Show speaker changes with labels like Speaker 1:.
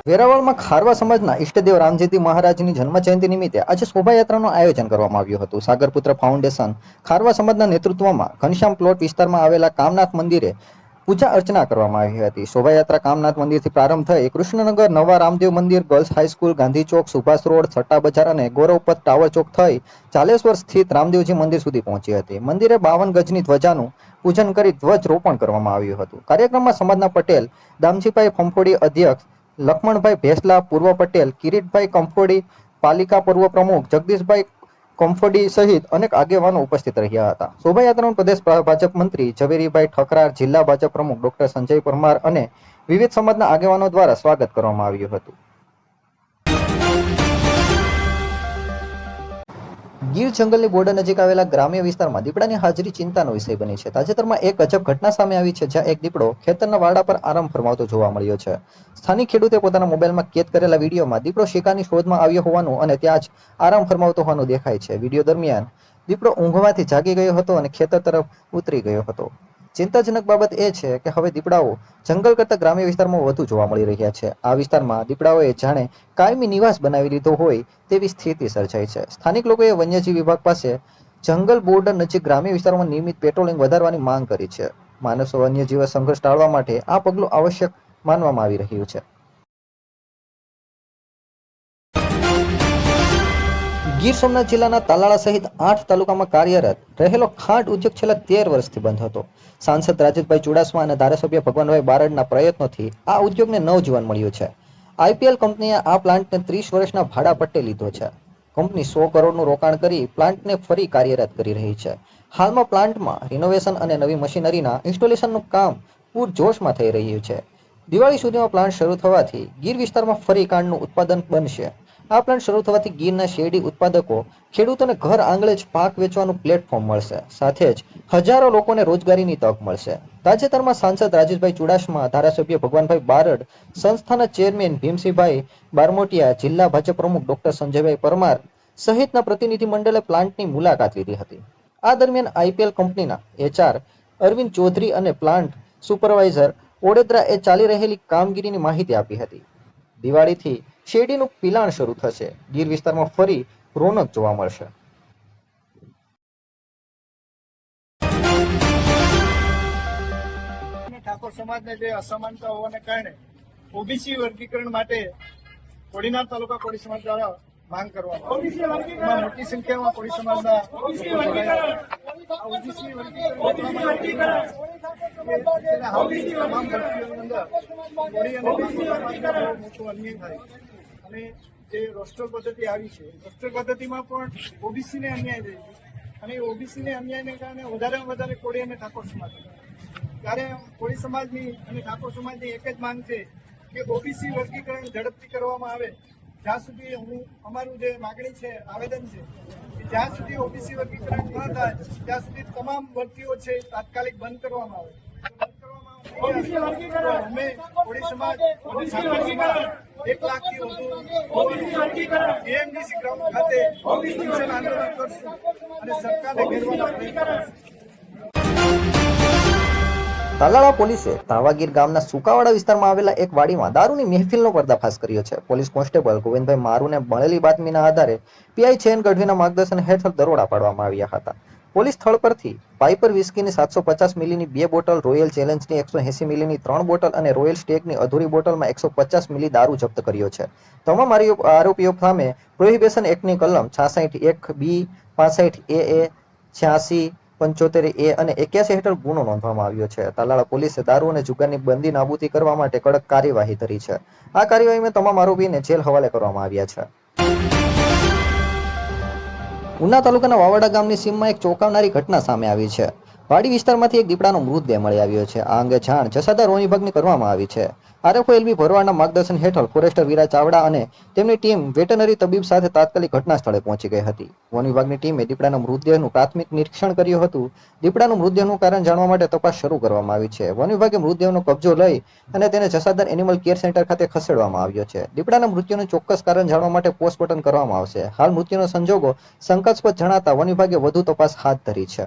Speaker 1: વેરાવળમાં ખારવા સમાજના ઈષ્ટદેવ રામજયંતિ મહારાજની જન્મજયંતિ નિમિત્તે આજે શોભાયાત્રાનું આયોજન કરવામાં આવ્યું હતું. સાગરપુત્ર ફાઉન્ડેશન ખારવા સમાજના નેતૃત્વમાં ઘનશ્યામ પ્લોટ વિસ્તારમાં આવેલા કામનાથ મંદિરે પૂજા અર્ચના કરવામાં આવી હતી. શોભાયાત્રા કામનાથ મંદિરથી પ્રારંભ થઈ કૃષ્ણનગર, નવા રામદેવ મંદિર, ગર્લ્સ હાઈસ્કૂલ, ગાંધી ચોક, સુભાષ રોડ, છટ્ટા બજાર અને ગૌરવપથ ટાવર ચોક થઈ ચાલેશ્વર સ્થિત રામદેવજી મંદિર સુધી પહોંચી હતી. મંદિરે 52 ગજની ધ્વજાનું પૂજન કરી ધ્વજ રોપણ કરવામાં આવ્યું હતું. કાર્યક્રમમાં સમાજના પટેલ દામજીભાઈ ફંફોડી અધ્યક્ષ, લખમણભાઈ ભેસલા પૂર્વ પટેલ, કિરીટભાઈ કંફોડી પાલિકા પૂર્વ પ્રમુખ, જગદીશભાઈ કંફોડી સહિત અનેક આગેવાનો ઉપસ્થિત રહ્યા હતા. શોભાયાત્રાનું પ્રદેશ ભાજપ મંત્રી ઝવેરીભાઈ ઠકરાર, જિલ્લા ભાજપ પ્રમુખ ડોક્ટર સંજય પરમાર અને વિવિધ સમાજના આગેવાનો દ્વારા સ્વાગત કરવામાં આવ્યું હતું. ગીર જંગલની બોર્ડર નજીક આવેલા ગ્રામ્ય વિસ્તારમાં દીપડાની હાજરી ચિંતાનો વિષય બની છે. તાજેતરમાં એક અજબ ઘટના સામે આવી છે, જ્યાં એક દીપડો ખેતરના વાડા પર આરામ ફરમાવતો જોવા મળ્યો છે. સ્થાનિક ખેડૂતે પોતાના મોબાઈલમાં કેદ કરેલા વિડીયોમાં દીપડો શિકારની શોધમાં આવ્યો હોવાનું અને ત્યાં જ આરામ ફરમાવતો હોવાનું દેખાય છે. વિડીયો દરમિયાન દીપડો ઊંઘમાંથી જાગી ગયો હતો અને ખેતર તરફ ઉતરી ગયો હતો. ચિંતાજનક બાબત એ છે કે હવે દીપડાઓ જંગલ કરતા ગ્રામ્ય વિસ્તારમાં વધુ જોવા મળી રહ્યા છે. આ વિસ્તારમાં દીપડાઓએ જાણે કાયમી નિવાસ બનાવી લીધો હોય તેવી સ્થિતિ સર્જાઈ છે. સ્થાનિક લોકોએ વન્યજીવ વિભાગ પાસે જંગલ બોર્ડર નજીક ગ્રામ્ય વિસ્તારોમાં નિયમિત પેટ્રોલિંગ વધારવાની માંગ કરી છે. માણસો વન્યજીવ સંઘર્ષ ટાળવા માટે આ પગલું આવશ્યક માનવામાં આવી રહ્યું છે. ગીર સોમનાથ જિલ્લાના તાલાળા સહિત 8 તાલુકામાં કાર્યરત રહેલો ખાંડ ઉદ્યોગ છેલ્લા 13 વર્ષથી બંધ હતો. સાંસદ રાજેશભાઈ ચુડાસમા અને ધારાસભ્ય ભગવાનભાઈ બારડના પ્રયત્નોથી આ ઉદ્યોગને નવજીવન મળ્યું છે. આઈપીએલ કંપનીએ આ પ્લાન્ટને 30 વર્ષના ભાડા પટ્ટે લીધો છે. કંપની 100 કરોડનું રોકાણ કરી પ્લાન્ટને ફરી કાર્યરત કરી રહી છે. હાલમાં પ્લાન્ટમાં રિનોવેશન અને નવી મશીનરીના ઇન્સ્ટોલેશનનું કામ પૂરજોશમાં થઈ રહ્યું છે. દિવાળી સુધીમાં પ્લાન્ટ શરૂ થવાથી ગીર વિસ્તારમાં ફરી ખાંડનું ઉત્પાદન બનશે. આ પ્લાન્ટ શરૂ થવાથી ગીરના શેરડી ઉત્પાદકો ખેડૂતોને ઘર આંગણે જ પાક વેચવાનું પ્લેટફોર્મ મળશે. સાથે જ હજારો લોકોને રોજગારીની તક મળશે. તાજેતરમાં સાંસદ રાજેશભાઈ ચુડાસમા, ધારાસભ્ય ભગવાનભાઈ બારડ, સંસ્થાના ચેરમેન ભીમસિંહભાઈ બારમોટિયા, જિલ્લા ભાજપ પ્રમુખ ડોક્ટર સંજયભાઈ પરમાર સહિતના પ્રતિનિધિ મંડળે પ્લાન્ટની મુલાકાત લીધી હતી. આ દરમિયાન આઈપીએલ કંપનીના એચઆર અરવિંદ ચૌધરી અને પ્લાન્ટ સુપરવાઇઝર ઓડેદરાએ ચાલી રહેલી કામગીરીની માહિતી આપી હતી. દિવાળીથી શેરડીનું પિલાણ શરૂ થશે. ગીર વિસ્તારમાં ફરી રોનક જોવા મળશે.
Speaker 2: ઠાકોર સમાજને જે અસમાનતા હોવાને કારણે ઓબીસી વર્ગીકરણ માટે કોડીનાર તાલુકા કોળી સમાજ દ્વારા માંગ કરવામાં મોટી સંખ્યામાં કોળી સમાજના ઓબીસી અને જે રોસ્ટર પદ્ધતિ આવી છે, રોસ્ટર પદ્ધતિમાં પણ ઓબીસીને અન્યાય થઈ છે અને ઓબીસીને અન્યાયને કારણે વધારે વધારે કોળી અને ઠાકોર સમાજ, ત્યારે કોળી સમાજની અને ઠાકોર સમાજની એક જ માંગ છે કે ઓબીસી વર્ગીકરણ ઝડપથી કરવામાં આવે. જ્યાં સુધી અમારું જે માગણી છે, આવેદન છે, જ્યાં સુધી ઓબીસી વર્ગીકરણ ન થાય ત્યાં સુધી તમામ ભરતીઓ છે તાત્કાલિક બંધ કરવામાં આવે. અમે કોળી સમાજ 1 લાખથી વધુ એએમડીસી ગ્રાઉન્ડ ખાતે આંદોલન કરશું અને સરકારને ઘેરવાનો પ્રયત્ન કરશું.
Speaker 1: તાલાળા પોલીસે તાવાગીર ગામના સુકાવાડા વિસ્તારમાં આવેલા એક વાડીમાં દારૂની મહેફિલનો પર્દાફાશ કર્યો છે. પોલીસ કોન્સ્ટેબલ ગોવિંદભાઈ મારુને મળેલી બાતમીના આધારે પીઆઈ ચેન ગઢવીના માર્ગદર્શન હેઠળ દરોડા પાડવામાં આવ્યા હતા. પોલીસ સ્થળ પરથી પાઇપર વિસ્કીની 750 મિલીની 2 બોટલ, રોયલ ચેલેન્જની 180 મિલીની 3 બોટલ અને રોયલ સ્ટેગની અધૂરી બોટલમાં 150 મિલી દારૂ જપ્ત કર્યો છે. તમામ આરોપીઓ સામે પ્રોહિબિશન એક્ટની કલમ 66(1)(b), 65(a)(a), 86, 75(a) અને 81 હેઠળ ગુનો નોંધવામાં આવ્યો છે. તાલાળા પોલીસે દારૂ અને જુગારની બંદી નાબૂદી કરવા માટે કડક કાર્યવાહી કરી છે. આ કાર્યવાહીમાં તમામ આરોપીને જેલ હવાલે કરવામાં આવ્યા છે. ઉના તાલુકાના વાવડા ગામની સીમમાં એક ચોંકાવનારી ઘટના સામે આવી છે. વાડી વિસ્તારમાંથી એક દીપડાનો મૃતદેહ મળી આવ્યો છે. આ અંગે જાણ જસાદા વન વિભાગની કરવામાં આવી છે. આરએફઓએલબી ભરવાડના માર્ગદર્શન હેઠળ ફોરેસ્ટર વીરા ચાવડા અને તેમની ટીમ વેટરનરી તબીબ સાથે તાત્કાલિક ઘટના સ્થળે પહોંચી ગઈ હતી. વન વિભાગની ટીમે દીપડાના મૃતદેહનું પ્રાથમિક નિરીક્ષણ કર્યું હતું. દીપડાનું મૃતદેહનું કારણ જાણવા માટે તપાસ શરૂ કરવામાં આવી છે. વન વિભાગે મૃતદેહનો કબજો લઈ અને તેને જસાદર એનિમલ કેર સેન્ટર ખાતે ખસેડવામાં આવ્યો છે. દીપડાના મૃત્યુનું ચોક્કસ કારણ જાણવા માટે પોસ્ટમોર્ટમ કરવામાં આવશે. હાલ મૃત્યુના સંજોગો શંકાસ્પદ જણાતા વન વિભાગે વધુ તપાસ હાથ ધરી છે.